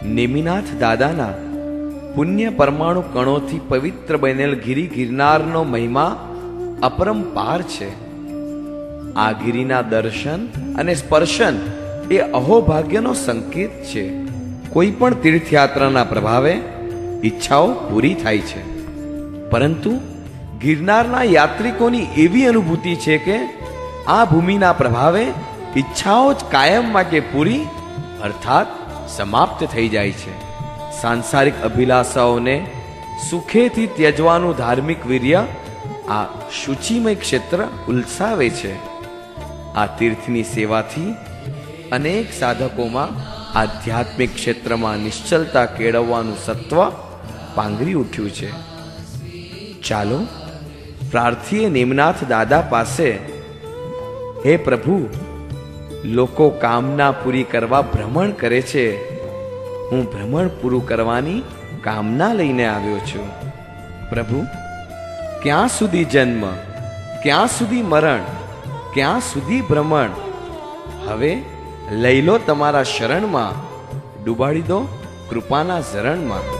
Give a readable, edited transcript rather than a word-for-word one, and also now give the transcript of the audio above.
નેમિનાથ દાદાના પુણ્ય પરમાણુ કણોથી પવિત્ર બનેલ ગિરી ગિરનારનો મહિમા અપરંપાર છે. આ ગિરિના દર્શન અને સ્પર્શન એ અહોભાગ્યનો સંકેત છે. કોઈ પણ તીર્થયાત્રાના પ્રભાવે ઈચ્છાઓ પૂરી થાય છે, પરંતુ ગિરનારના યાત્રિકોની એવી અનુભૂતિ છે કે આ ભૂમિના પ્રભાવે ઈચ્છાઓ જ કાયમ માટે પૂરી અર્થાત સમાપ્ત થઈ જાય છે. સાંસારિક અભિલાષાઓને સુખેથી ત્યજવાનું ધાર્મિક વીર્ય આ શુચિમય ક્ષેત્ર ઉલ્સાવે છે. આ તીર્થની સેવાથી અનેક સાધકોમાં આધ્યાત્મિક ક્ષેત્રમાં નિશ્ચલતા કેળવવાનું સત્વ પાંગરી ઉઠ્યું છે. ચાલો પ્રાર્થીએ નેમનાથ દાદા પાસે, હે પ્રભુ, લોકો કામના પૂરી કરવા ભ્રમણ કરે છે, હું ભ્રમણ પૂરું કરવાની કામના લઈને આવ્યો છું. પ્રભુ, ક્યાં સુધી જન્મ, ક્યાં સુધી મરણ, ક્યાં સુધી ભ્રમણ? હવે લઈ લો તમારા શરણમાં, ડૂબાડી દો કૃપાના ઝરણમાં.